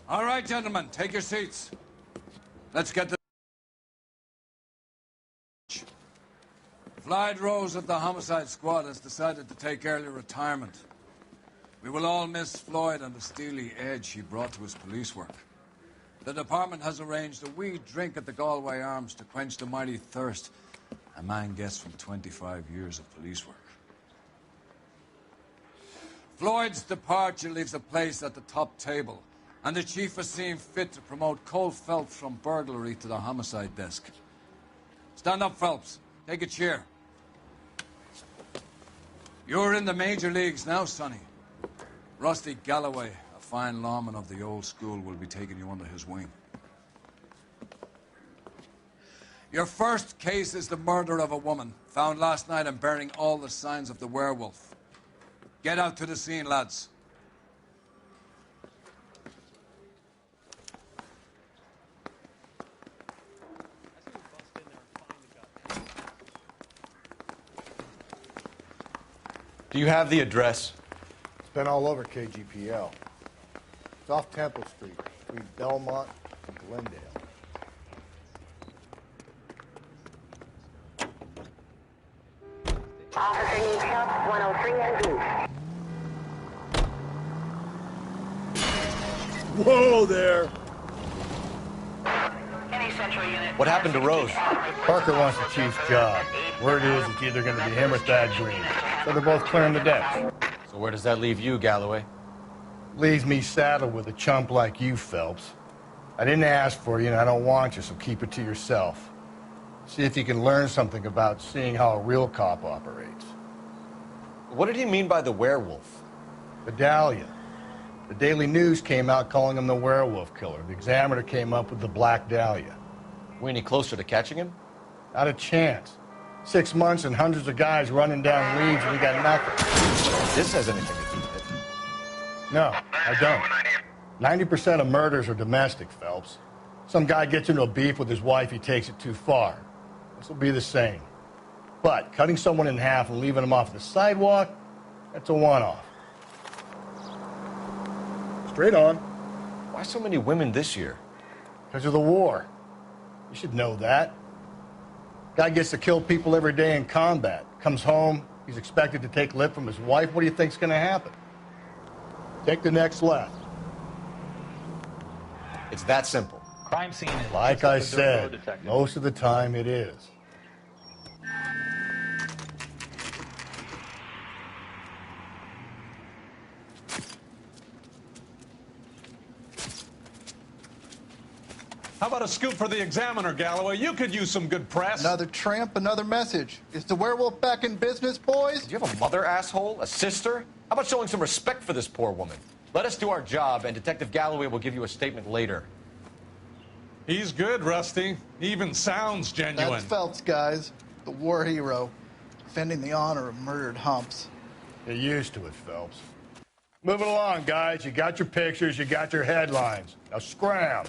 All right, gentlemen, take your seats. Let's get the... Floyd Rose of the Homicide Squad has decided to take early retirement. We will all miss Floyd and the steely edge he brought to his police work. The department has arranged a wee drink at the Galway Arms to quench the mighty thirst a man gets from 25 years of police work. Floyd's departure leaves a place at the top table, and the chief has seen fit to promote Cole Phelps from burglary to the homicide desk. Stand up, Phelps. Take a chair. You're in the major leagues now, Sonny. Rusty Galloway, a fine lawman of the old school, will be taking you under his wing. Your first case is the murder of a woman, found last night and bearing all the signs of the werewolf. Get out to the scene, lads. Do you have the address? It's been all over KGPL. It's off Temple Street, between Belmont and Glendale. Officer needs help, 103 and B. Whoa there! Any central unit. What happened to Rose? Parker wants the chief's job. Word is it's either going to be him or Thad Green. So they're both clearing the decks. So where does that leave you, Galloway? Leaves me saddled with a chump like you, Phelps. I didn't ask for you and I don't want you, so keep it to yourself. See if you can learn something about seeing how a real cop operates. What did he mean by the werewolf? The Dahlia. The Daily News came out calling him the werewolf killer. The Examiner came up with the Black Dahlia. We any closer to catching him? Not a chance. 6 months and hundreds of guys running down leads and we got nothing. This has anything to do with it. No, I don't. 90% of murders are domestic, Phelps. Some guy gets into a beef with his wife, he takes it too far. This will be the same. But cutting someone in half and leaving them off the sidewalk, that's a one-off. Straight on. Why so many women this year? Because of the war. You should know that. Guy gets to kill people every day in combat. Comes home, he's expected to take lip from his wife. What do you think's going to happen? Take the next left. It's that simple. Crime scene is Like I said, most of the time it is. How about a scoop for the Examiner, Galloway? You could use some good press. Another tramp, another message. Is the werewolf back in business, boys? Do you have a mother, asshole? A sister? How about showing some respect for this poor woman? Let us do our job, and Detective Galloway will give you a statement later. He's good, Rusty. He even sounds genuine. That's Phelps, guys. The war hero. Defending the honor of murdered humps. Get used to it, Phelps. Move it along, guys. You got your pictures, you got your headlines. Now scram.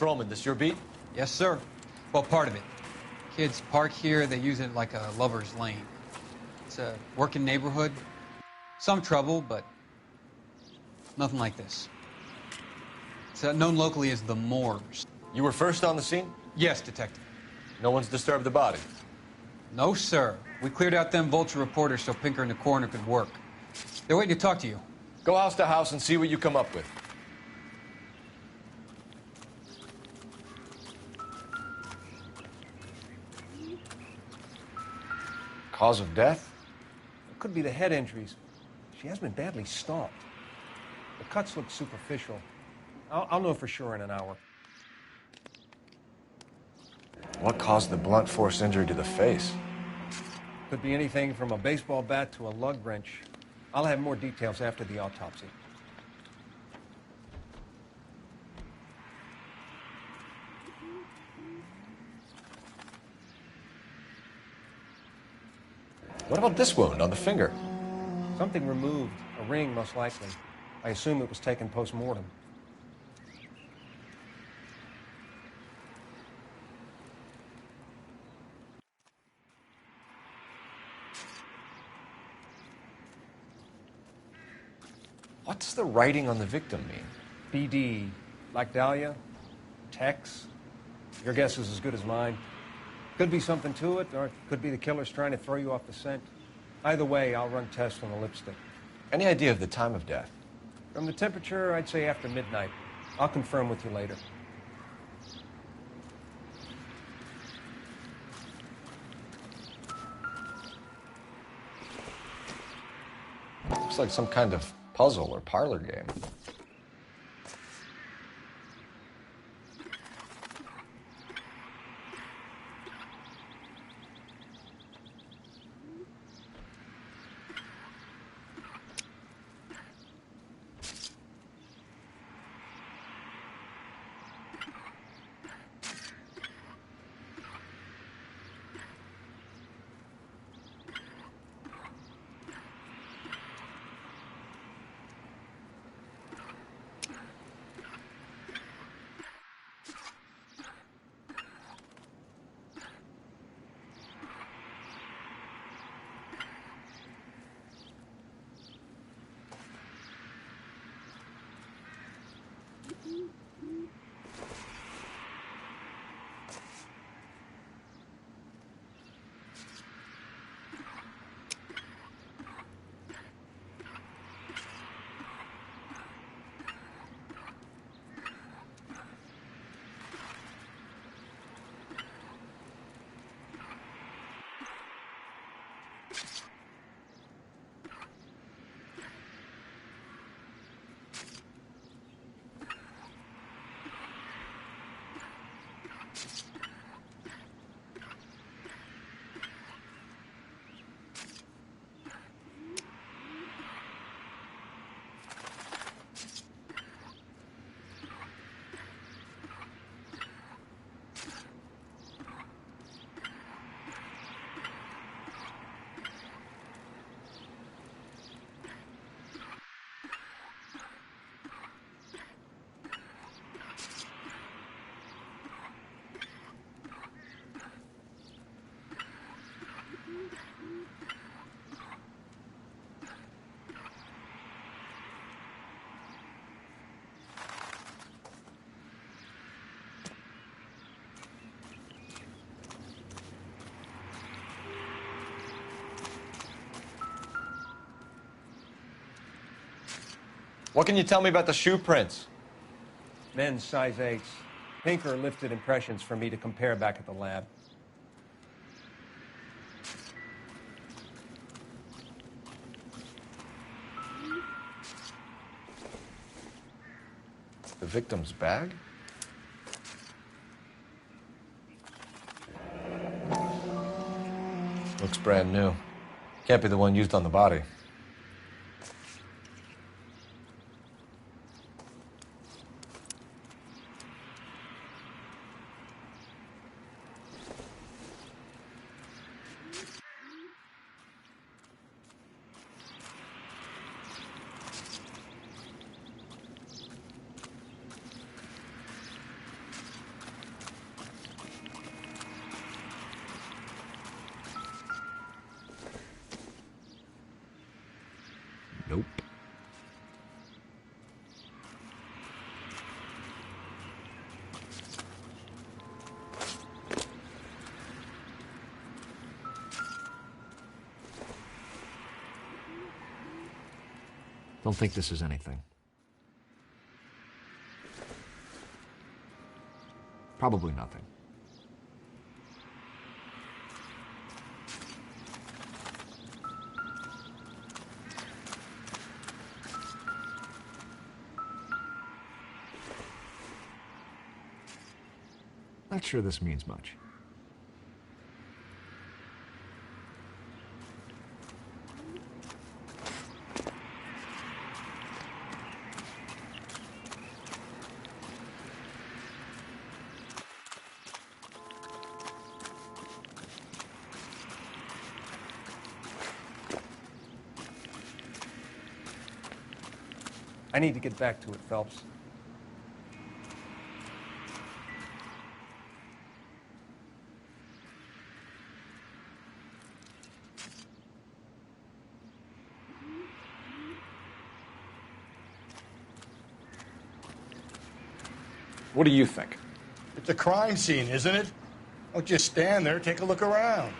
Patrolman, this your beat? Yes, sir. Well, part of it. Kids park here, they use it like a lover's lane. It's a working neighborhood. Some trouble, but nothing like this. It's known locally as the Moors. You were first on the scene? Yes, Detective. No one's disturbed the body? No, sir. We cleared out them vulture reporters so Pinker and the coroner could work. They're waiting to talk to you. Go house to house and see what you come up with. Cause of death? It could be the head injuries. She has been badly stomped. The cuts look superficial. I'll know for sure in an hour. What caused the blunt force injury to the face? Could be anything from a baseball bat to a lug wrench. I'll have more details after the autopsy. What about this wound on the finger? Something removed, a ring most likely. I assume it was taken post-mortem. What's the writing on the victim mean? BD, like Dahlia, Tex. Your guess is as good as mine. Could be something to it, or it could be the killer's trying to throw you off the scent. Either way, I'll run tests on the lipstick. Any idea of the time of death? From the temperature, I'd say after midnight. I'll confirm with you later. Looks like some kind of puzzle or parlor game. What can you tell me about the shoe prints? Men's size 8s. Pinker lifted impressions for me to compare back at the lab. The victim's bag? Looks brand new. Can't be the one used on the body. Nope. Don't think this is anything. Probably nothing. Not sure this means much. I need to get back to it, Phelps. What do you think? It's a crime scene, isn't it? Don't just stand there, take a look around.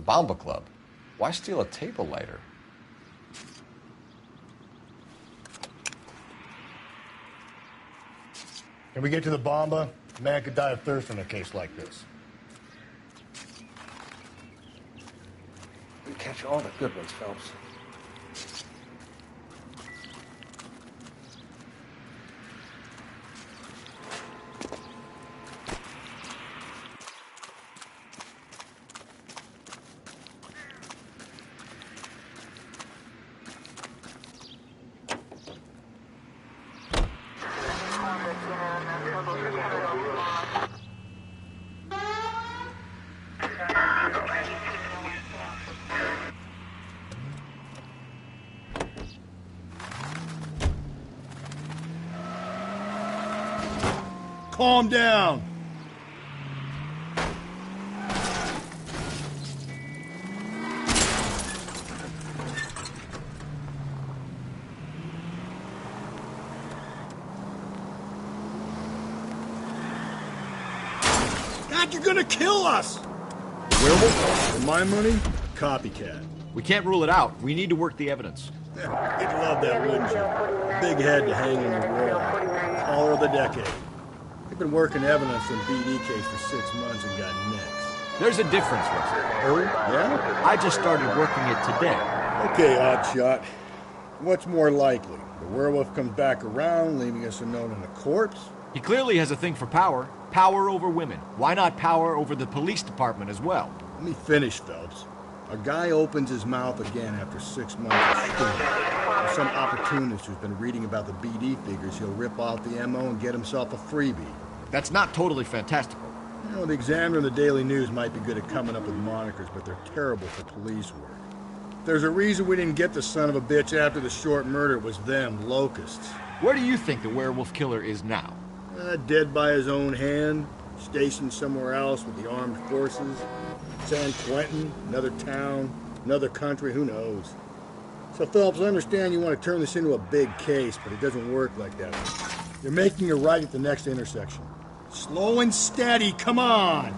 Bomba Club. Why steal a table lighter? Can we get to the Bomba? A man could die of thirst in a case like this. We catch all the good ones, Phelps. Calm down. God, you're gonna kill us! Werewolf? For my money, copycat. We can't rule it out. We need to work the evidence. You'd love that, wouldn't you? Big head to hang in the wall. Caller of the decade. They've been working evidence in BD case for 6 months and got nicks. There's a difference, Rusty. Oh, yeah? I just started working it today. Okay, Oddshot. What's more likely? The werewolf comes back around, leaving us a note on the corpse? He clearly has a thing for power. Power over women. Why not power over the police department as well? Let me finish, Phelps. A guy opens his mouth again after 6 months of stewing. There's some opportunist who's been reading about the BD figures. He'll rip off the MO and get himself a freebie. That's not totally fantastical. You know, the Examiner and the Daily News might be good at coming up with monikers, but they're terrible for police work. There's a reason we didn't get the son of a bitch after the short murder. It was them, locusts. Where do you think the werewolf killer is now? Dead by his own hand, stationed somewhere else with the armed forces. San Quentin, another town, another country, who knows? So, Phelps, I understand you want to turn this into a big case, but it doesn't work like that. You're making a right at the next intersection. Slow and steady, come on!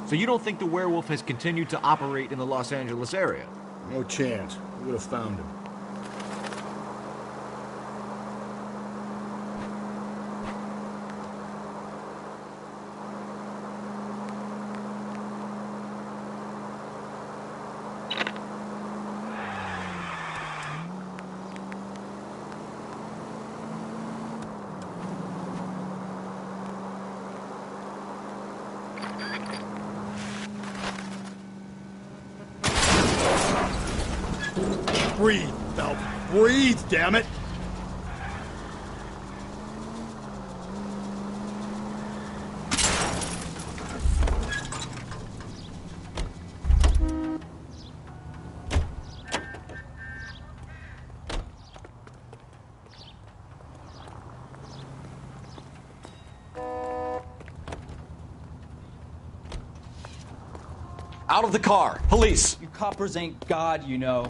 So you don't think the werewolf has continued to operate in the Los Angeles area? No chance. We would have found him. Breathe, Phelps. Breathe, damn it! Out of the car! Police! You coppers ain't God, you know.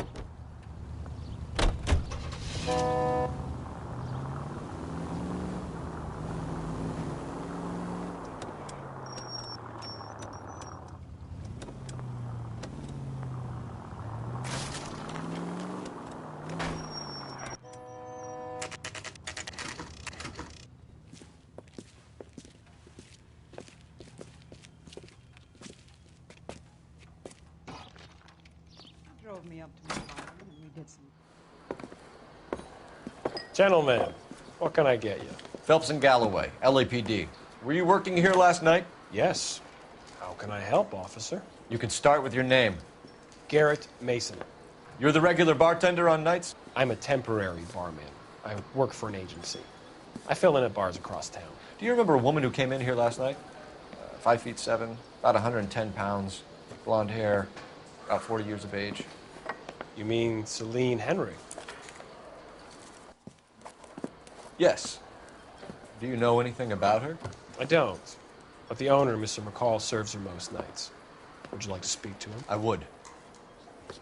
drove me up to my car and we did some. Gentlemen, what can I get you? Phelps and Galloway, LAPD. Were you working here last night? Yes. How can I help, officer? You can start with your name. Garrett Mason. You're the regular bartender on nights? I'm a temporary barman. I work for an agency. I fill in at bars across town. Do you remember a woman who came in here last night? 5'7", about 110 pounds, blonde hair, about 40 years of age. You mean Celine Henry? Yes. Do you know anything about her? I don't. But the owner, Mr. McCall, serves her most nights. Would you like to speak to him? I would.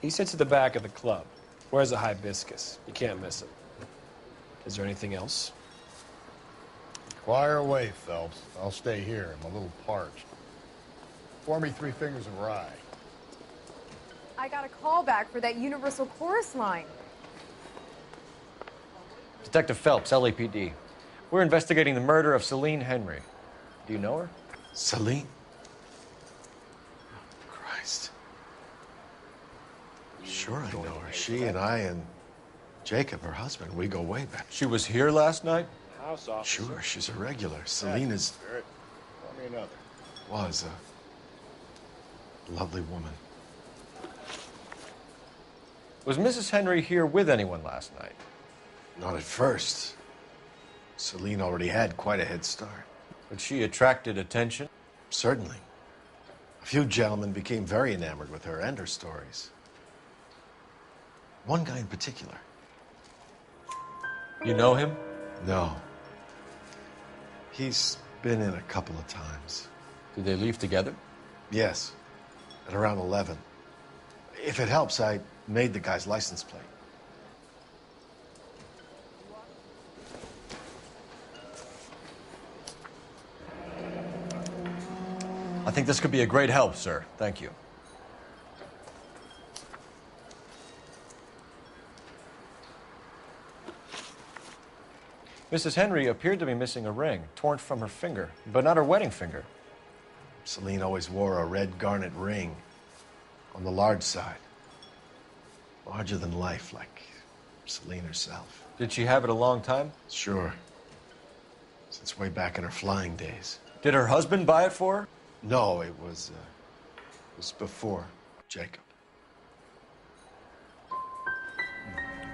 He sits at the back of the club. Wears a hibiscus. You can't miss him. Is there anything else? Inquire away, Phelps. I'll stay here. I'm a little parched. Pour me 3 fingers of rye. I got a call back for that Universal Chorus line. Detective Phelps, LAPD. We're investigating the murder of Celine Henry. Do you know her? Celine? Christ. Sure I know her. She and I and Jacob, her husband, we go way back. She was here last night? House officer. Sure, she's a regular. Celine is... Pour me another. Was a lovely woman. Was Mrs. Henry here with anyone last night? Not at first. Celine already had quite a head start. But she attracted attention? Certainly. A few gentlemen became very enamored with her and her stories. One guy in particular. You know him? No. He's been in a couple of times. Did they leave together? Yes. At around 11. If it helps, I made the guy's license plate. I think this could be a great help, sir. Thank you. Mrs. Henry appeared to be missing a ring, torn from her finger, but not her wedding finger. Celine always wore a red garnet ring on the large side. Larger than life, like Celine herself. Did she have it a long time? Sure. Since way back in her flying days. Did her husband buy it for her? No, it was before Jacob.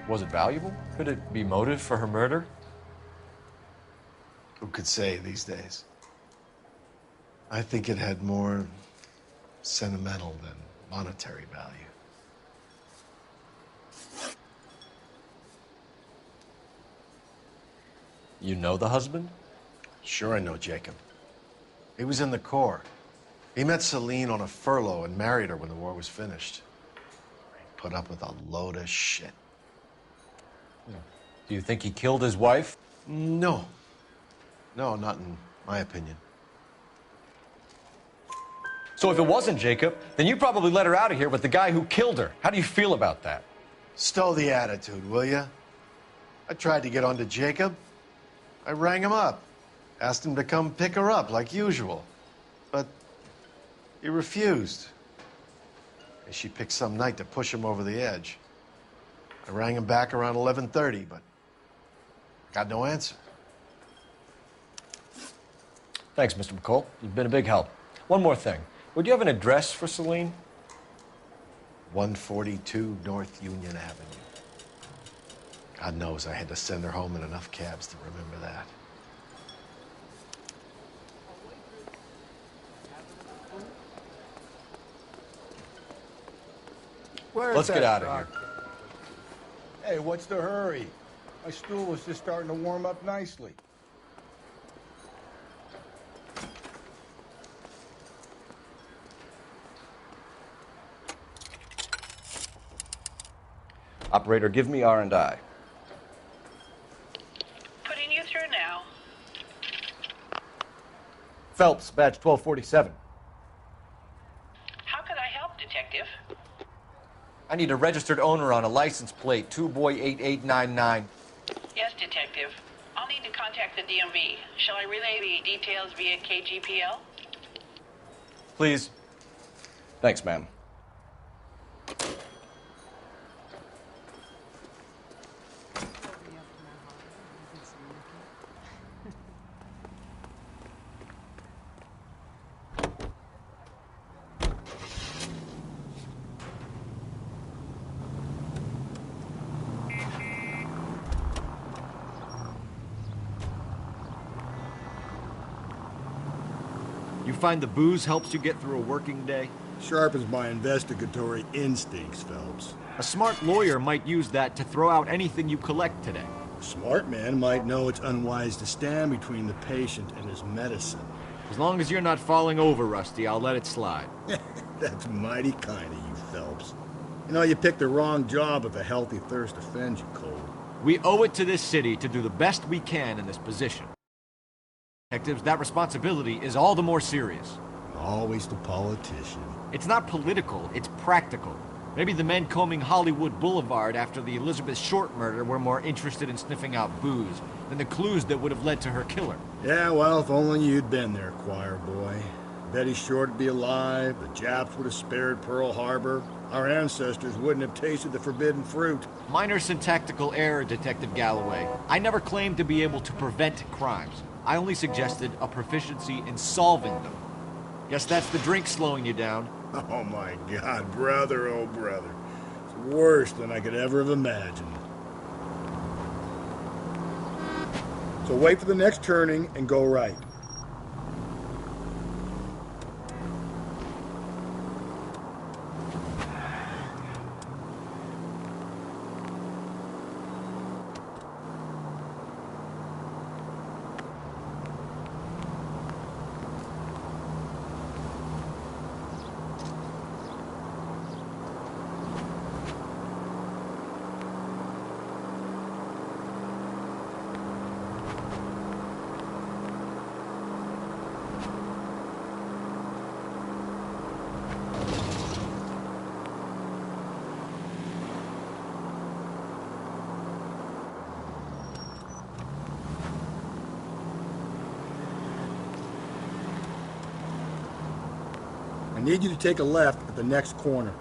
Was it valuable? Could it be motive for her murder? Who could say these days? I think it had more sentimental than monetary value. You know the husband? Sure I know Jacob. He was in the Corps. He met Celine on a furlough and married her when the war was finished. He put up with a load of shit. Do you think he killed his wife? No. No, not in my opinion. So if it wasn't Jacob, then you probably let her out of here with the guy who killed her. How do you feel about that? Stow the attitude, will ya? I tried to get onto Jacob. I rang him up. Asked him to come pick her up, like usual. But he refused. She picked some night to push him over the edge. I rang him back around 11:30, but got no answer. Thanks, Mr. McCall. You've been a big help. One more thing. Would you have an address for Celine? 142 North Union Avenue. God knows I had to send her home in enough cabs to remember that. Let's get out of here. Hey, what's the hurry? My stool was just starting to warm up nicely. Operator, give me R&I. Putting you through now. Phelps, badge 1247. How can I help, Detective? I need a registered owner on a license plate, 2boy8899. Yes, Detective. I'll need to contact the DMV. Shall I relay the details via KGPL? Please. Thanks, ma'am. find the booze helps you get through a working day? Sharpens my investigatory instincts, Phelps. A smart lawyer might use that to throw out anything you collect today. A smart man might know it's unwise to stand between the patient and his medicine. As long as you're not falling over, Rusty, I'll let it slide. That's mighty kind of you, Phelps. You know, you picked the wrong job if a healthy thirst offends you, Cole. We owe it to this city to do the best we can in this position. Detectives, that responsibility is all the more serious. Always the politician. It's not political, it's practical. Maybe the men combing Hollywood Boulevard after the Elizabeth Short murder were more interested in sniffing out booze than the clues that would have led to her killer. Yeah, well, if only you'd been there, choir boy. Betty Short would be alive, the Japs would have spared Pearl Harbor, our ancestors wouldn't have tasted the forbidden fruit. Minor syntactical error, Detective Galloway. I never claimed to be able to prevent crimes. I only suggested a proficiency in solving them. Guess that's the drink slowing you down. Oh my God, brother, oh brother. It's worse than I could ever have imagined. So wait for the next turning and go right. I need you to take a left at the next corner.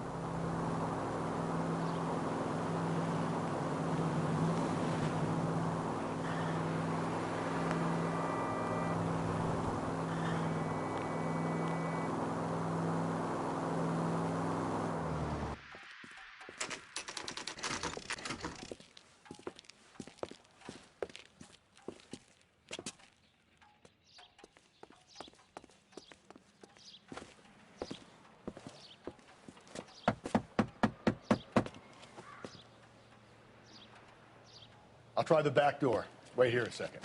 I'll try the back door. Wait here a second.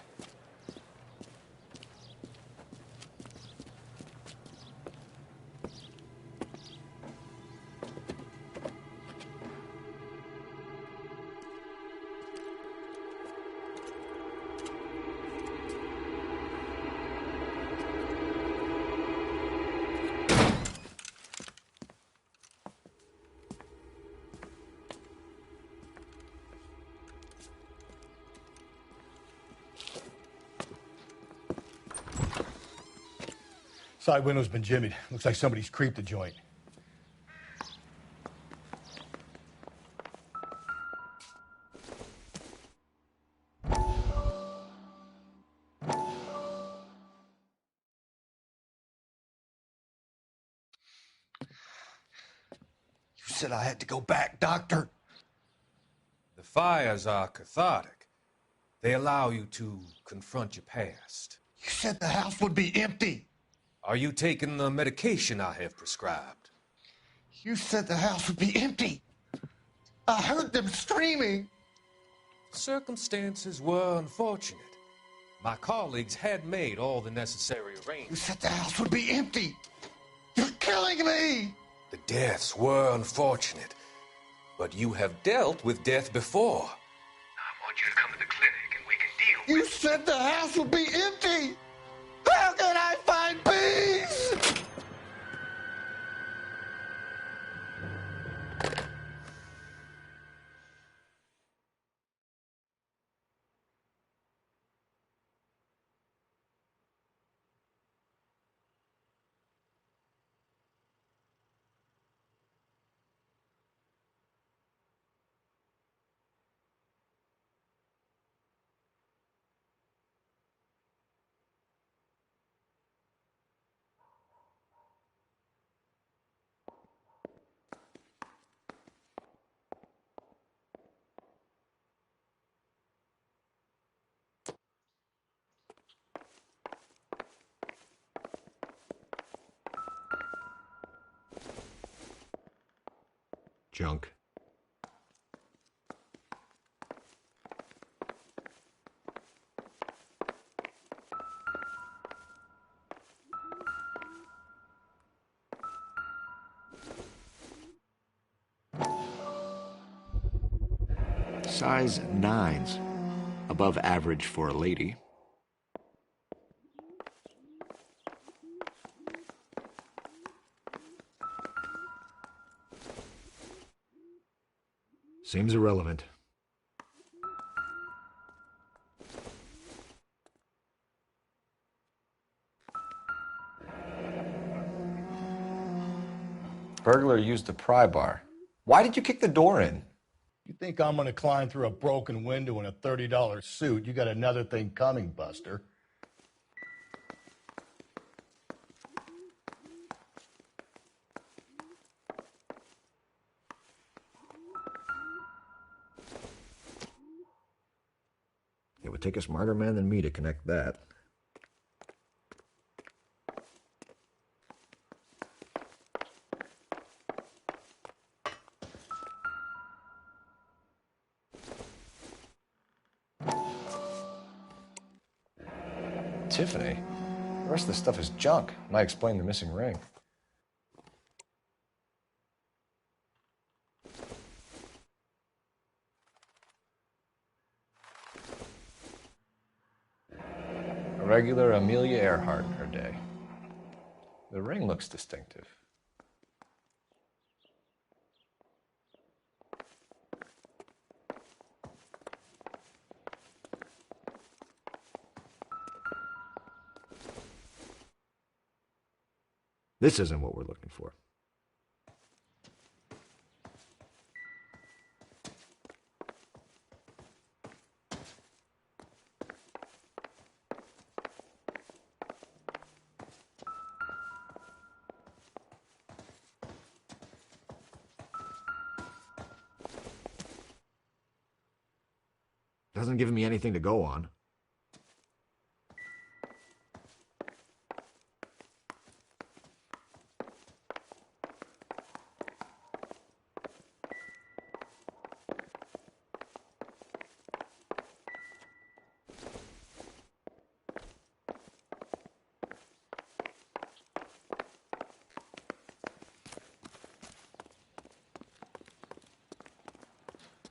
Side window's been jimmied. Looks like somebody's creeped the joint. You said I had to go back, Doctor. The fires are cathartic. They allow you to confront your past. You said the house would be empty. Are you taking the medication I have prescribed? You said the house would be empty. I heard them screaming. Circumstances were unfortunate. My colleagues had made all the necessary You arrangements. said the house would be empty. You're killing me. The deaths were unfortunate, but you have dealt with death before. I want you to come to the clinic and we can deal with it. You said the house would be empty. How can I find peace? junk. Size 9s. Above average for a lady. Seems irrelevant. Burglar used the pry bar. Why did you kick the door in? You think I'm gonna climb through a broken window in a $30 suit? You got another thing coming, Buster. It would take a smarter man than me to connect that. Tiffany? The rest of the stuff is junk. Might explain the missing ring. A regular Amelia Earhart in her day. The ring looks distinctive. This isn't what we're looking for. Doesn't give me anything to go on.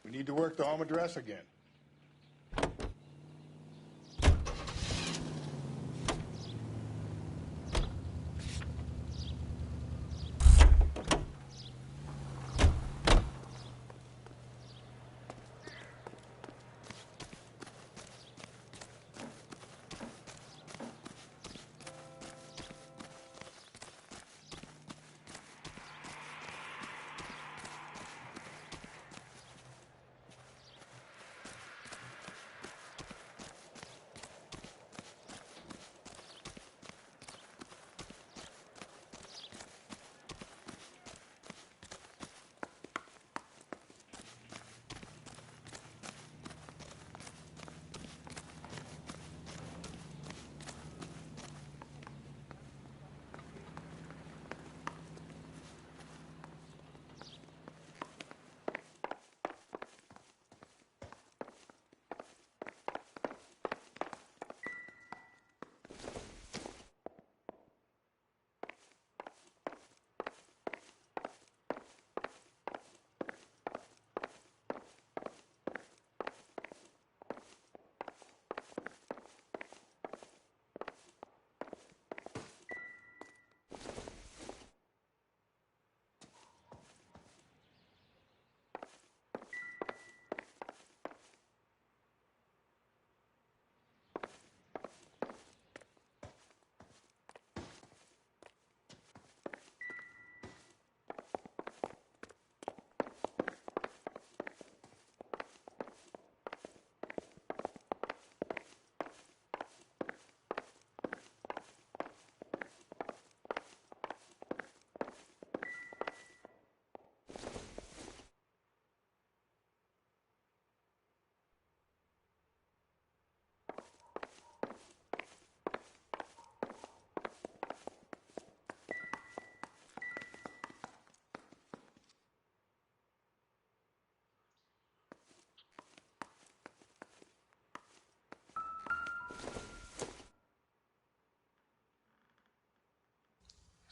We need to work the home address again.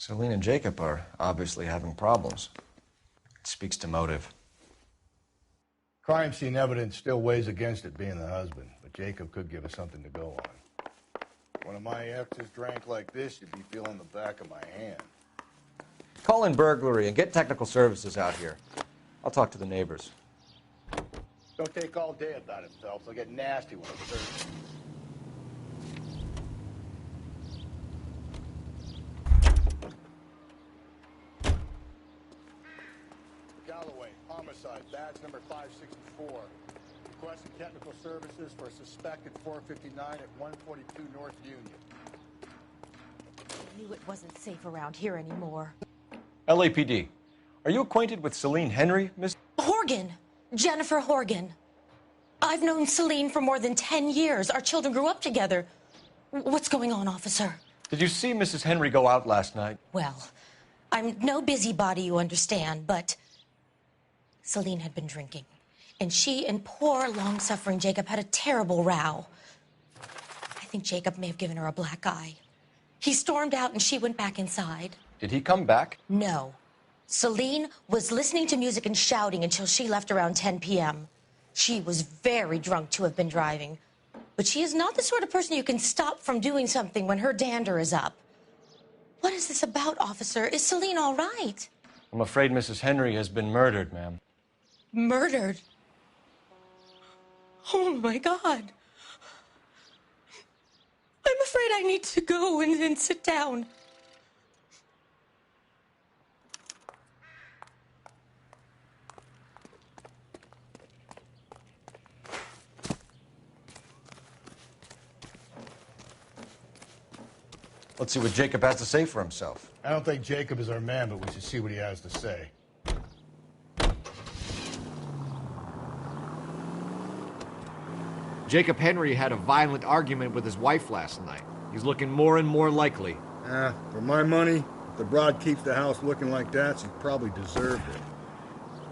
Celine and Jacob are obviously having problems. It speaks to motive. Crime scene evidence still weighs against it being the husband, but Jacob could give us something to go on. If one of my exes drank like this, you'd be feeling the back of my hand. Call in burglary and get technical services out here. I'll talk to the neighbors. Don't take all day about it, Phelps. I'll get nasty when it's Thursday. Galloway, homicide, badge number 564. Requesting technical services for a suspected 459 at 142 North Union. I knew it wasn't safe around here anymore. LAPD, are you acquainted with Celine Henry, Miss? Horgan! Jennifer Horgan. I've known Celine for more than 10 years. Our children grew up together. What's going on, officer? Did you see Mrs. Henry go out last night? Well, I'm no busybody, you understand, but Celine had been drinking. And she and poor, long-suffering Jacob had a terrible row. I think Jacob may have given her a black eye. He stormed out and she went back inside. Did he come back? No. Celine was listening to music and shouting until she left around 10 p.m. She was very drunk to have been driving. But she is not the sort of person you can stop from doing something when her dander is up. What is this about, officer? Is Celine all right? I'm afraid Mrs. Henry has been murdered, ma'am. Murdered? Oh, my God. I'm afraid I need to go and sit down. Let's see what Jacob has to say for himself. I don't think Jacob is our man, but we should see what he has to say. Jacob Henry had a violent argument with his wife last night. He's looking more and more likely. For my money, if the broad keeps the house looking like that, she probably deserved it.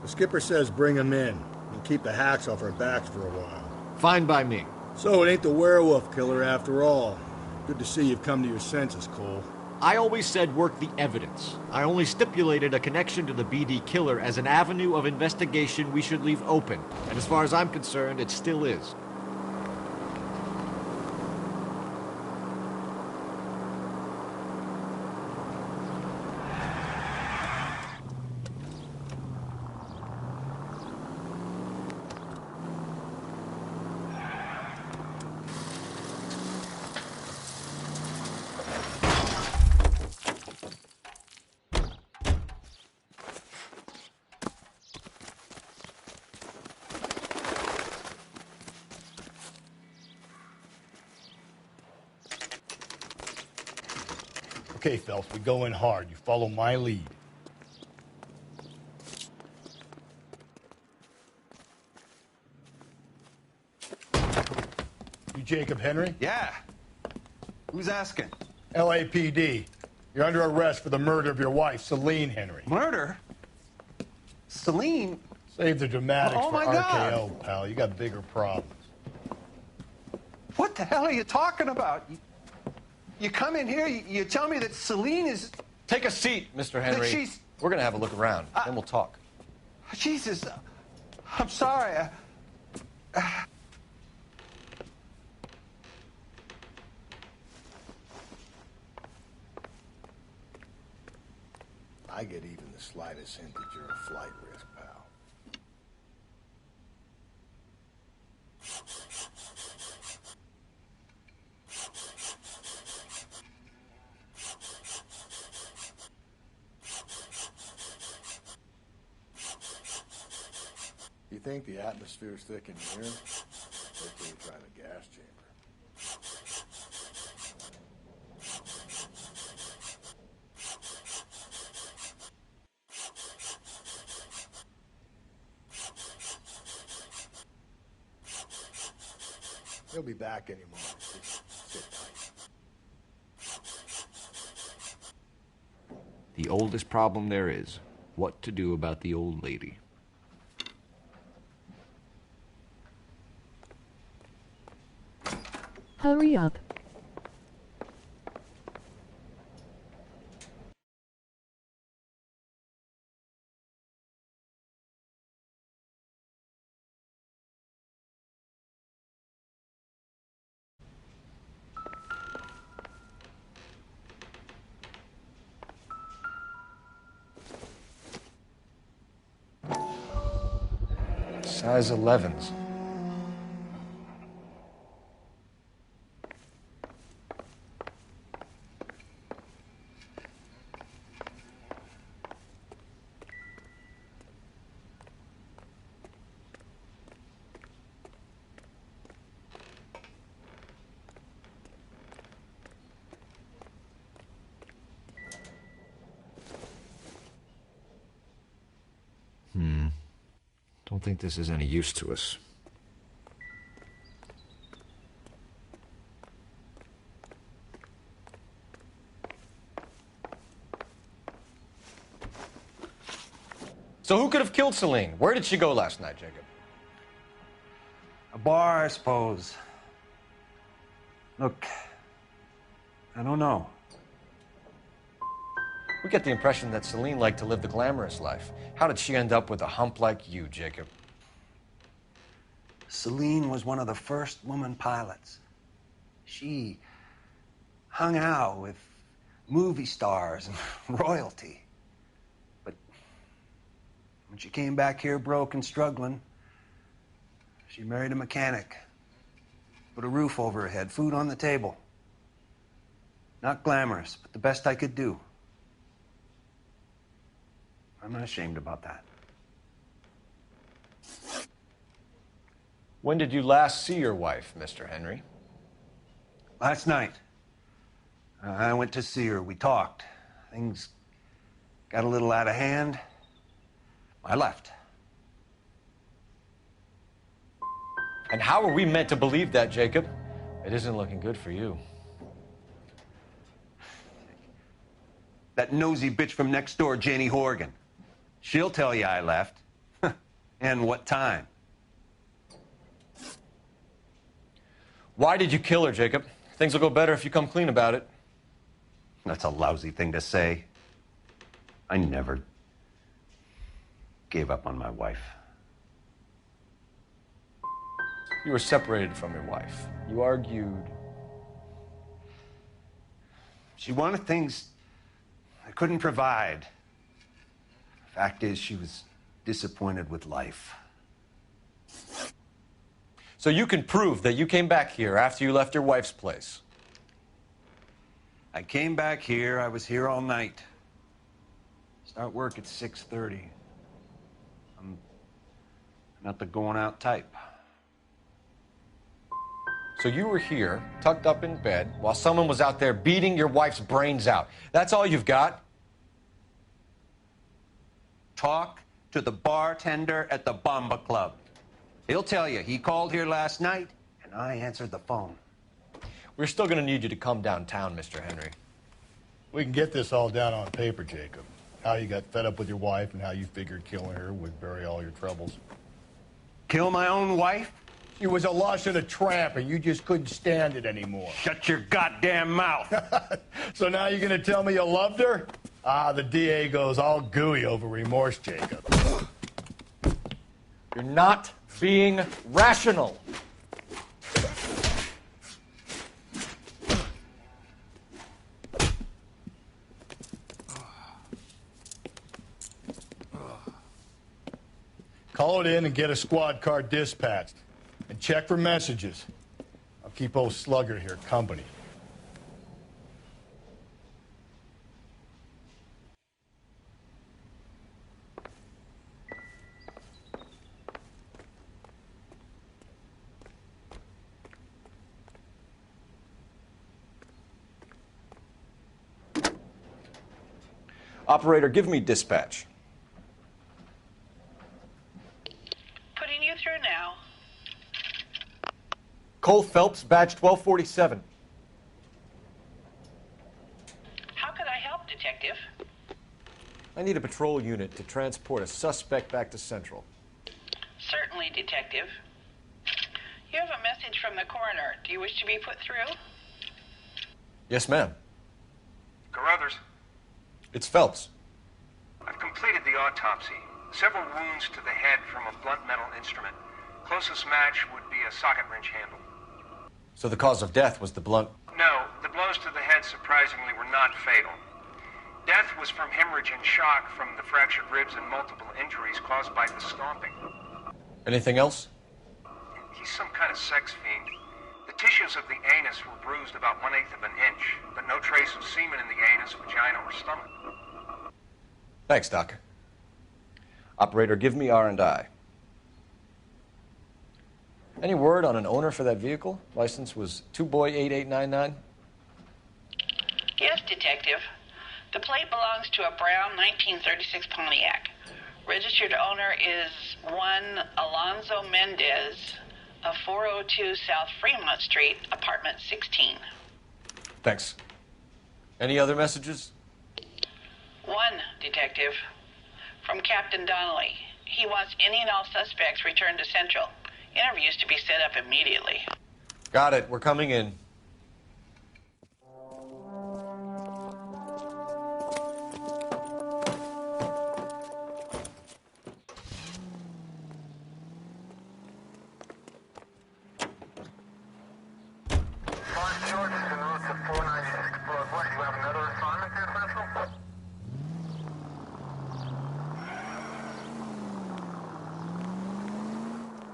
The skipper says bring him in. We'll keep the hacks off our backs for a while. Fine by me. So it ain't the werewolf killer after all. Good to see you've come to your senses, Cole. I always said work the evidence. I only stipulated a connection to the BD killer as an avenue of investigation we should leave open. And as far as I'm concerned, it still is. Okay, Phelps, we go in hard. You follow my lead. You Jacob Henry? Yeah. Who's asking? LAPD. You're under arrest for the murder of your wife, Celine Henry. Murder? Celine? Save the dramatics Oh, for my RKO, God. pal. You got bigger problems. What the hell are you talking about? You come in here, you tell me that Celine is... Take a seat, Mr. Henry. she's- We're going to have a look around, then we'll talk. Jesus, I'm sorry. I get even the slightest hint that you're a flight risk, pal. You think the atmosphere's thick in here? Wait till you try the gas chamber. He'll be back any moment. Just sit tight. The oldest problem there is, what to do about the old lady. Hurry up. Size 11s. Don't think this is any use to us. So who could have killed Celine? Where did she go last night, Jacob? A bar, I suppose. Look, I don't know. We get the impression that Celine liked to live the glamorous life. How did she end up with a hump like you, Jacob? Celine was one of the first woman pilots. She hung out with movie stars and royalty. But when she came back here broke and struggling, she married a mechanic. Put a roof over her head, food on the table. Not glamorous, but the best I could do. I'm not ashamed about that. When did you last see your wife, Mr. Henry? Last night. I went to see her. We talked. Things got a little out of hand. I left. And how are we meant to believe that, Jacob? It isn't looking good for you. That nosy bitch from next door, Janie Horgan. She'll tell you I left. And what time. Why did you kill her, Jacob? Things will go better if you come clean about it. That's a lousy thing to say. I never gave up on my wife. You were separated from your wife. You argued. She wanted things I couldn't provide. Fact is, she was disappointed with life. So you can prove that you came back here after you left your wife's place? I came back here. I was here all night. Start work at 6:30. I'm not the going out type. So you were here, tucked up in bed, while someone was out there beating your wife's brains out. That's all you've got? Talk to the bartender at the Bomba Club. He'll tell you he called here last night, and I answered the phone. We're still going to need you to come downtown, Mr. Henry. We can get this all down on paper, Jacob. How you got fed up with your wife and how you figured killing her would bury all your troubles. Kill my own wife? She was a lush and a tramp, and you just couldn't stand it anymore. Shut your goddamn mouth. So now you're going to tell me you loved her? Ah, the DA goes all gooey over remorse, Jacob. You're not being rational. Call it in and get a squad car dispatched. And check for messages. I'll keep old Slugger here company. Operator, give me dispatch. Putting you through now. Cole Phelps, badge 1247. How could I help, Detective? I need a patrol unit to transport a suspect back to Central. Certainly, Detective. You have a message from the coroner. Do you wish to be put through? Yes, ma'am. Carruthers, It's Phelps. I've completed the autopsy. Several wounds to the head from a blunt metal instrument. Closest match would be a socket wrench handle. So the cause of death was the blunt. No, the blows to the head surprisingly were not fatal. Death was from hemorrhage and shock from the fractured ribs and multiple injuries caused by the stomping. Anything else? He's some kind of sex fiend. The tissues of the anus were bruised about 1/8 of an inch, but no trace of semen in the anus, vagina, or stomach. Thanks, Doc. Operator, give me R&I. Any word on an owner for that vehicle? License was 2boy8899. Yes, Detective. The plate belongs to a brown 1936 Pontiac. Registered owner is one Alonzo Mendez of 402 South Fremont Street, apartment 16. Thanks. Any other messages? One, Detective. From Captain Donnelly. He wants any and all suspects returned to Central. Interviews to be set up immediately. Got it. We're coming in.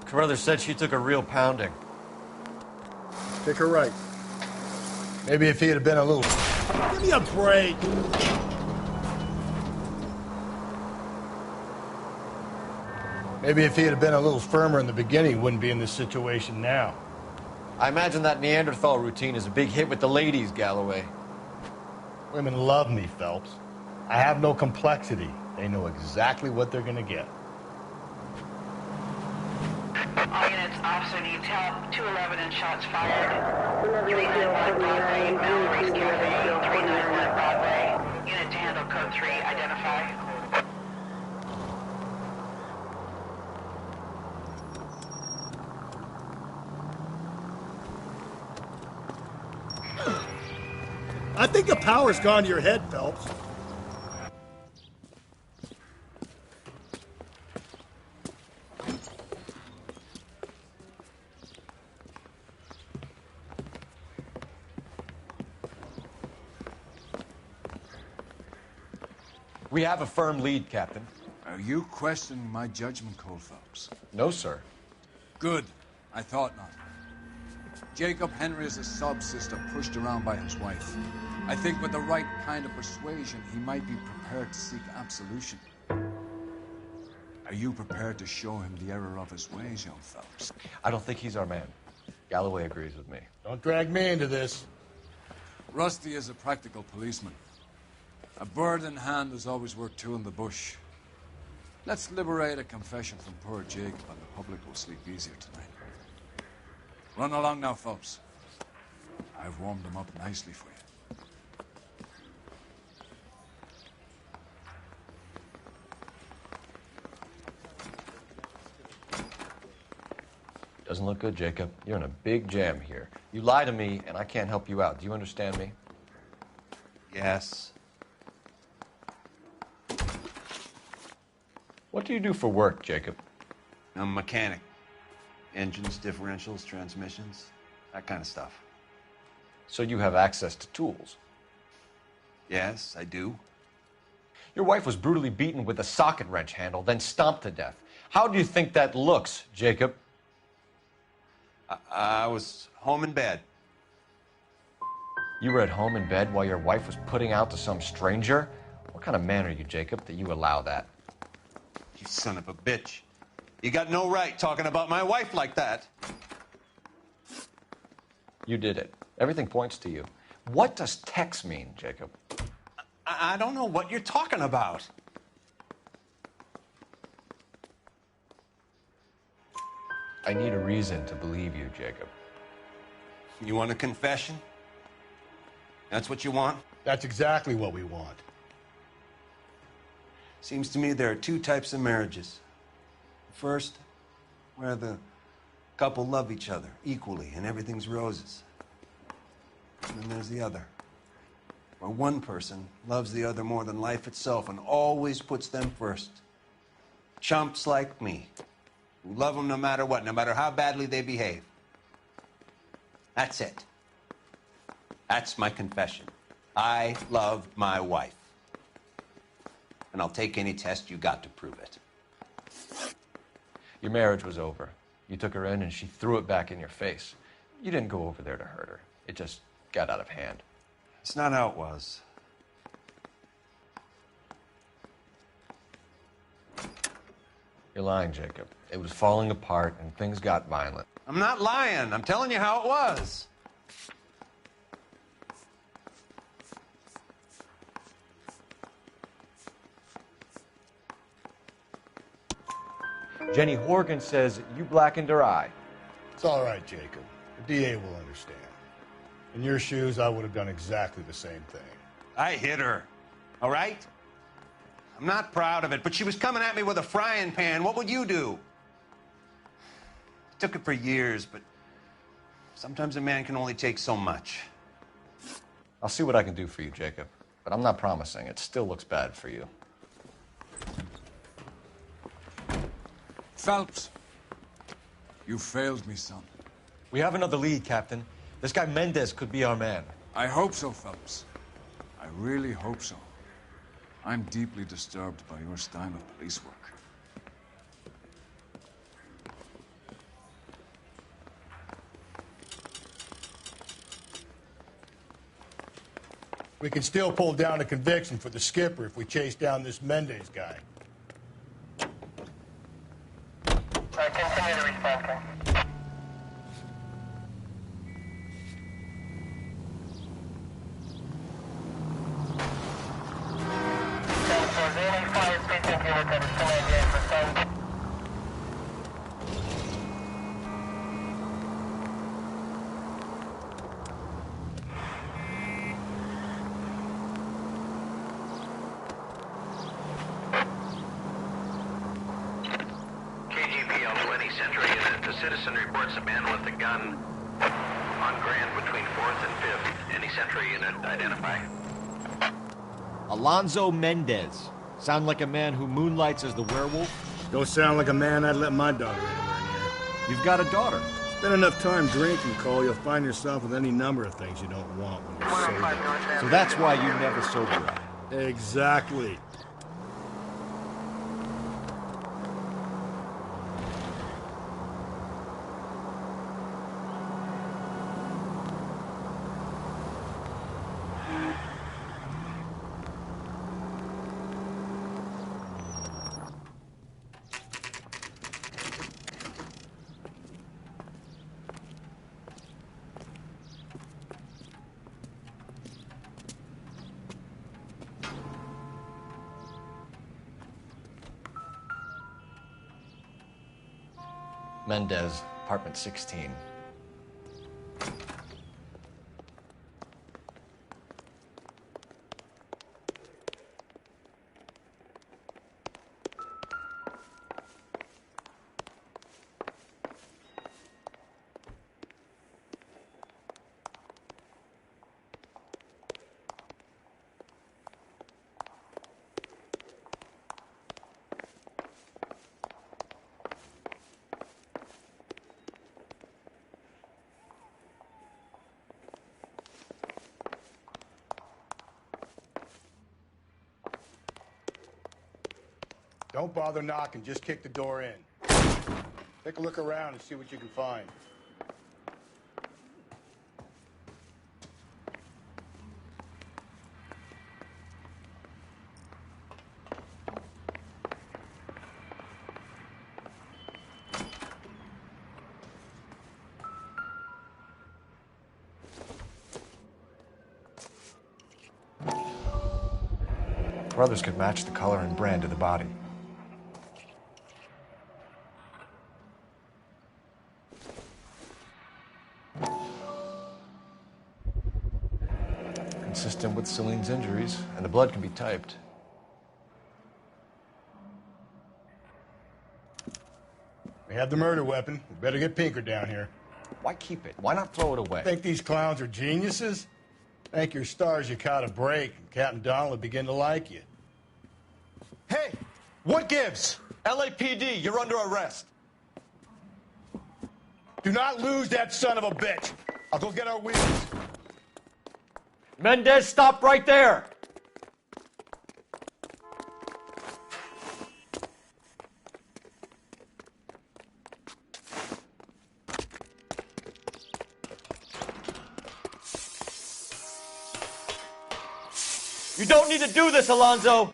Carruthers said she took a real pounding. Pick her right. Maybe if he had been a little... Give me a break! Maybe if he had been a little firmer in the beginning, he wouldn't be in this situation now. I imagine that Neanderthal routine is a big hit with the ladies, Galloway. Women love me, Phelps. I have no complexity. They know exactly what they're gonna get. All units, officer needs help. 211 and shots fired. 391 Broadway, Mallory's Cafe, 391 Broadway. Unit to handle code 3, identify. I think the power's gone to your head, Phelps. We have a firm lead, Captain. Are you questioning my judgment, Cole Phelps? No, sir. Good. I thought not. Jacob Henry is a sub-sister pushed around by his wife. I think with the right kind of persuasion, he might be prepared to seek absolution. Are you prepared to show him the error of his ways, young Phelps? I don't think he's our man. Galloway agrees with me. Don't drag me into this. Rusty is a practical policeman. A bird in hand is always worth two in the bush. Let's liberate a confession from poor Jacob, and the public will sleep easier tonight. Run along now, Phelps. I've warmed them up nicely for you. Doesn't look good, Jacob. You're in a big jam here. You lie to me, and I can't help you out. Do you understand me? Yes. What do you do for work, Jacob? I'm a mechanic. Engines, differentials, transmissions, that kind of stuff. So you have access to tools? Yes, I do. Your wife was brutally beaten with a socket wrench handle, then stomped to death. How do you think that looks, Jacob? I was home in bed. You were at home in bed while your wife was putting out to some stranger? What kind of man are you, Jacob, that you allow that? You son of a bitch. You got no right talking about my wife like that. You did it. Everything points to you. What does Tex mean, Jacob? I don't know what you're talking about. I need a reason to believe you, Jacob. You want a confession? That's what you want? That's exactly what we want. Seems to me there are two types of marriages. First, where the couple love each other equally and everything's roses. And then there's the other, where one person loves the other more than life itself and always puts them first. Chumps like me, who love them no matter what, no matter how badly they behave. That's it. That's my confession. I love my wife. And I'll take any test you got to prove it. Your marriage was over. You took her in and she threw it back in your face. You didn't go over there to hurt her. It just got out of hand. It's not how it was. You're lying, Jacob. It was falling apart and things got violent. I'm not lying. I'm telling you how it was. Jenny Horgan says you blackened her eye. It's all right, Jacob. The DA will understand. In your shoes, I would have done exactly the same thing. I hit her, all right? I'm not proud of it, but she was coming at me with a frying pan. What would you do? I took it for years, but sometimes a man can only take so much. I'll see what I can do for you, Jacob. But I'm not promising. It still looks bad for you. Phelps, you failed me, son. We have another lead, Captain. This guy Mendez could be our man. I hope so, Phelps. I really hope so. I'm deeply disturbed by your style of police work. We can still pull down a conviction for the skipper if we chase down this Mendez guy. Continue to respond, King. Citizen reports a man with a gun on Grand between 4th and 5th. Any Sentry unit identify? Alonzo Mendez. Sound like a man who moonlights as the werewolf? Don't sound like a man I'd let my daughter anywhere near. You've got a daughter. Spend enough time drinking, Cole, you'll find yourself with any number of things you don't want when you're sober. So that's why you never sober up. Exactly. Mendez, apartment 16. Don't bother knocking, just kick the door in. Take a look around and see what you can find. Brothers could match the color and brand of the body. Consistent with Celine's injuries, and the blood can be typed. We have the murder weapon. We better get Pinker down here. Why keep it? Why not throw it away? Think these clowns are geniuses? Thank your stars you caught a break, and Captain Donald will begin to like you. Hey! What gives? LAPD, you're under arrest. Do not lose that son of a bitch. I'll go get our wheels. Mendez, stop right there! You don't need to do this, Alonzo!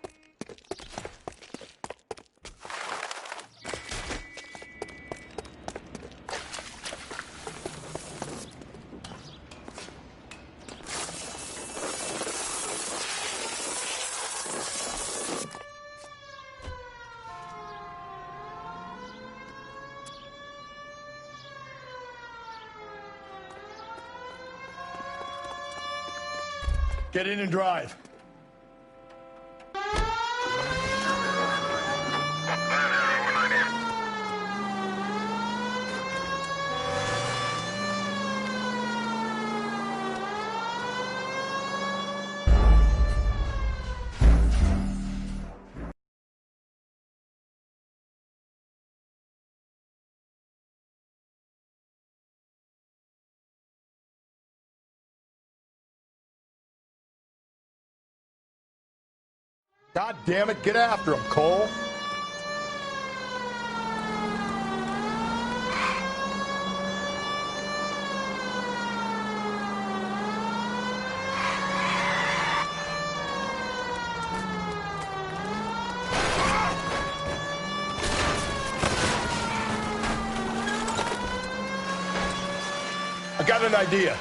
Get in and drive. God damn it, get after him, Cole. I got an idea.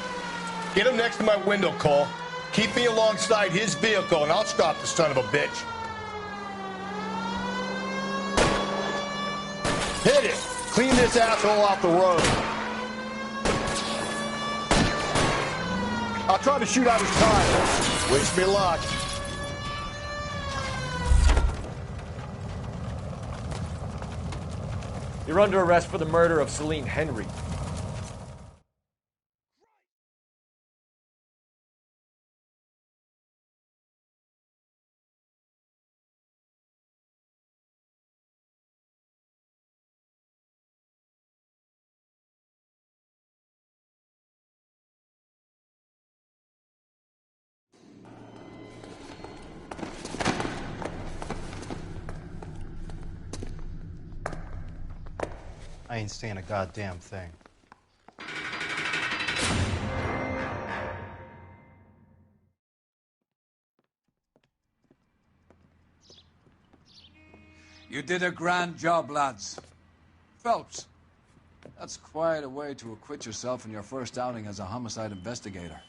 Get him next to my window, Cole. Keep me alongside his vehicle, and I'll stop the son of a bitch. Hit it! Clean this asshole off the road. I'll try to shoot out his tire. Wish me luck. You're under arrest for the murder of Celine Henry. I ain't saying a goddamn thing. You did a grand job, lads. Phelps, that's quite a way to acquit yourself in your first outing as a homicide investigator.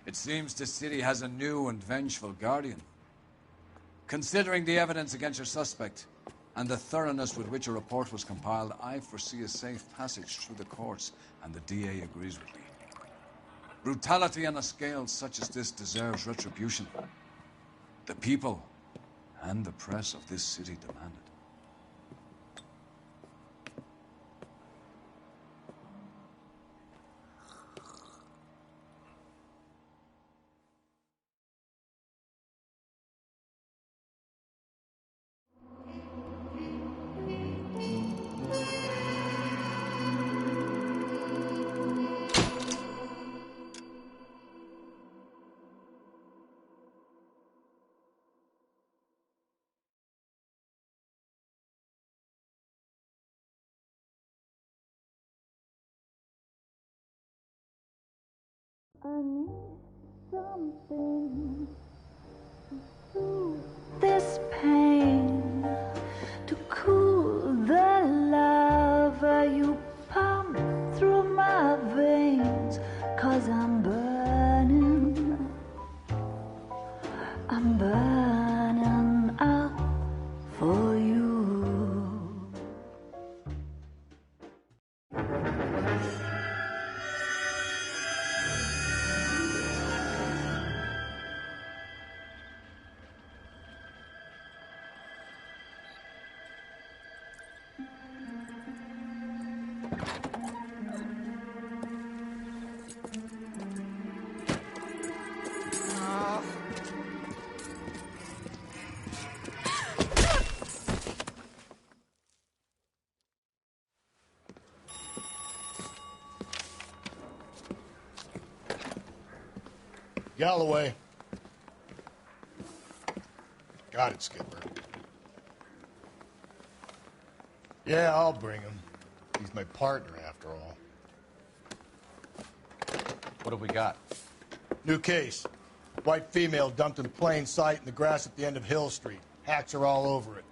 It seems the city has a new and vengeful guardian. Considering the evidence against your suspect and the thoroughness with which a report was compiled, I foresee a safe passage through the courts, and the DA agrees with me. Brutality on a scale such as this deserves retribution. The people and the press of this city demand it. I need something to soothe this pain, to cool the lava you pump through my veins, 'cause I'm burning out for you. Galloway. Got it, Skipper. Yeah, I'll bring him. He's my partner, after all. What have we got? New case. White female dumped in plain sight in the grass at the end of Hill Street. Hacks are all over it.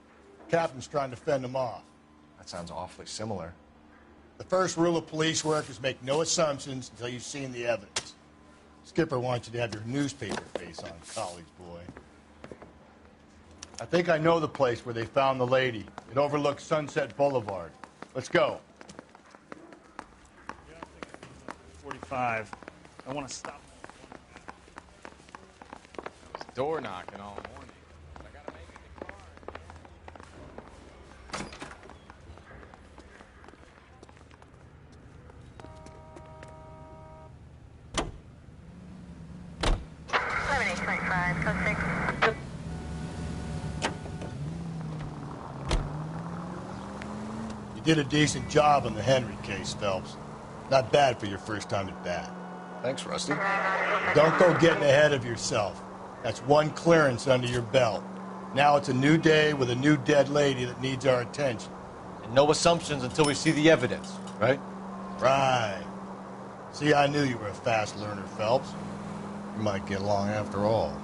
Captain's trying to fend them off. That sounds awfully similar. The first rule of police work is make no assumptions until you've seen the evidence. Skipper wants you to have your newspaper face on, college boy. I think I know the place where they found the lady. It overlooks Sunset Boulevard. Let's go. 45. I want to stop. Door knocking all morning. You did a decent job on the Henry case, Phelps. Not bad for your first time at bat. Thanks, Rusty. Don't go getting ahead of yourself. That's one clearance under your belt. Now it's a new day with a new dead lady that needs our attention. And no assumptions until we see the evidence, right? Right. See, I knew you were a fast learner, Phelps. You might get along after all.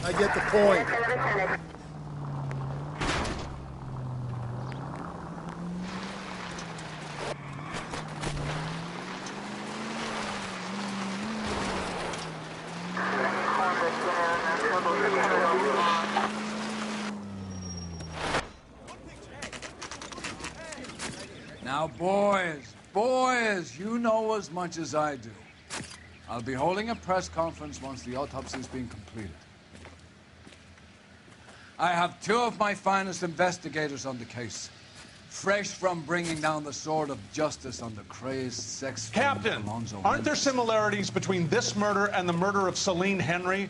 I get the point. Now, boys, you know as much as I do. I'll be holding a press conference once the autopsy's been completed. I have two of my finest investigators on the case, fresh from bringing down the sword of justice on the crazed sex Captain, Alonzo aren't there Mendes. similarities between this murder and the murder of Celine Henry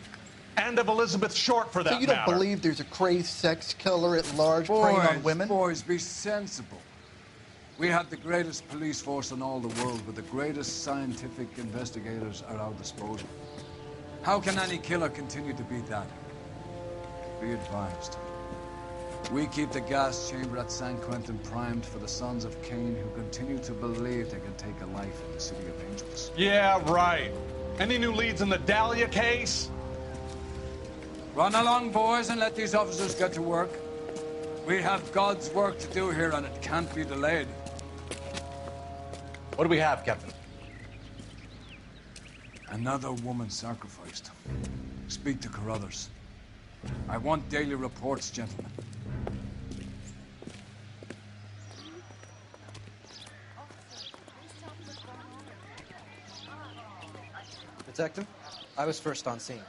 and of Elizabeth Short, for that So you don't matter? believe there's a crazed sex killer at large preying on women? Boys, be sensible. We have the greatest police force in all the world with the greatest scientific investigators at our disposal. How can any killer continue to beat that? Be advised. We keep the gas chamber at San Quentin primed for the sons of Cain who continue to believe they can take a life in the city of angels. Yeah, right. Any new leads in the Dahlia case? Run along, boys, and let these officers get to work. We have God's work to do here, and it can't be delayed. What do we have, Captain? Another woman sacrificed. Speak to Carruthers. I want daily reports, gentlemen. Detective, I was first on scene.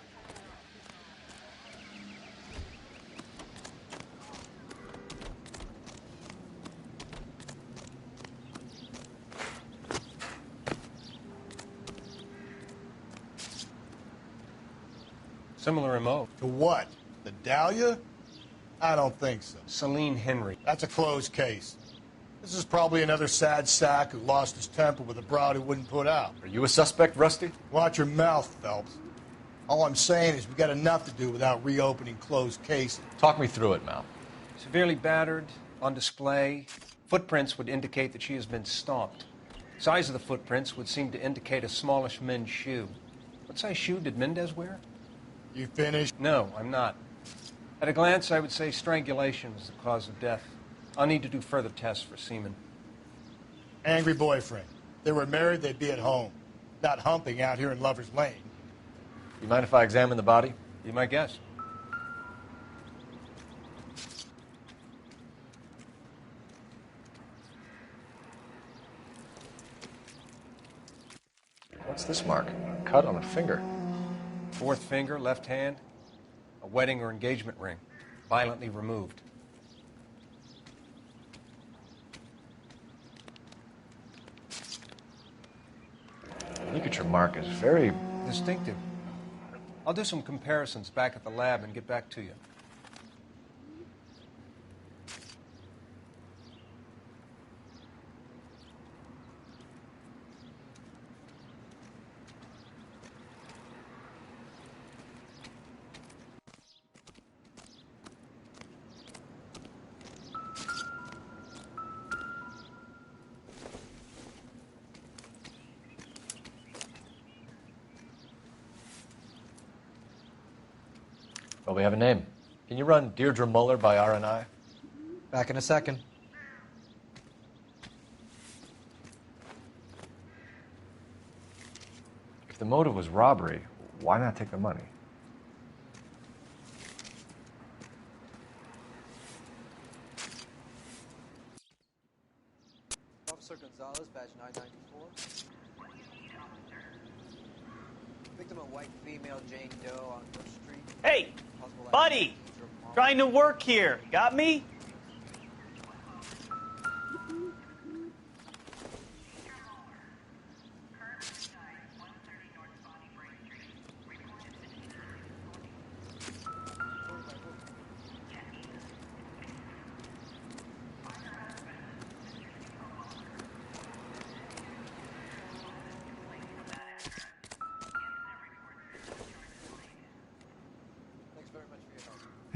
Similar MO. To what? The Dahlia? I don't think so. Celine Henry. That's a closed case. This is probably another sad sack who lost his temper with a broad who wouldn't put out. Are you a suspect, Rusty? Watch your mouth, Phelps. All I'm saying is we got enough to do without reopening closed cases. Talk me through it, Mal. Severely battered, on display. Footprints would indicate that she has been stomped. Size of the footprints would seem to indicate a smallish men's shoe. What size shoe did Mendez wear? You finished? No, I'm not. At a glance, I would say strangulation was the cause of death. I'll need to do further tests for semen. Angry boyfriend. If they were married, they'd be at home. Not humping out here in Lover's Lane. You mind if I examine the body? Be my guest. What's this mark? A cut on a finger. Fourth finger, left hand. A wedding or engagement ring. Violently removed. You could mark is very distinctive. I'll do some comparisons back at the lab and get back to you. Well, we have a name. Can you run Deirdre Muller by RNI? Back in a second. If the motive was robbery, why not take the money? Officer Gonzalez, badge 994. Victim, a white female, Jane Doe on Bush Street. Hey, buddy! Trying to work here. Got me?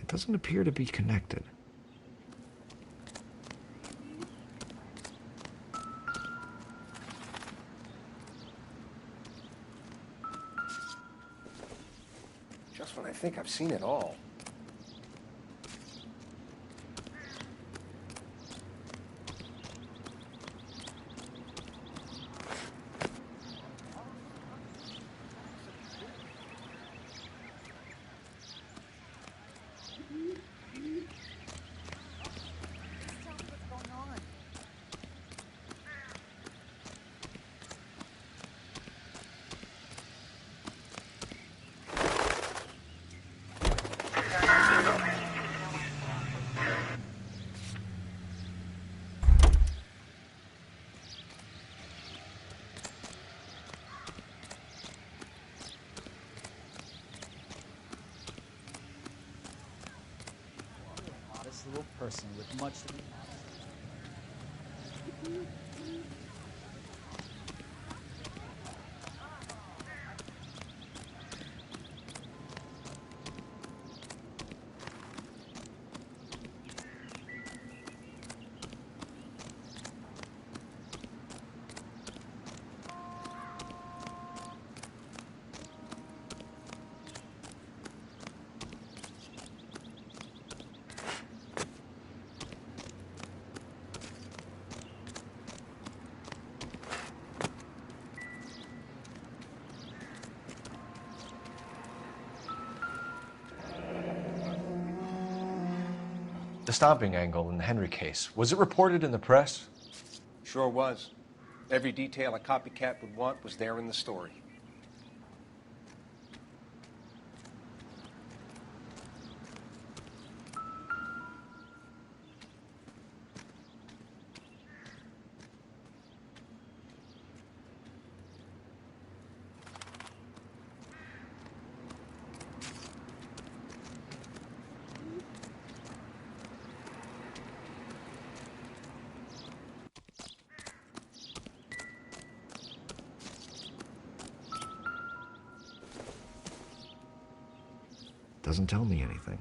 It doesn't appear to be connected. Just when I think I've seen it all. Modest little person with much to be The stomping angle in the Henry case, was it reported in the press? Sure was. Every detail a copycat would want was there in the story. Doesn't tell me anything.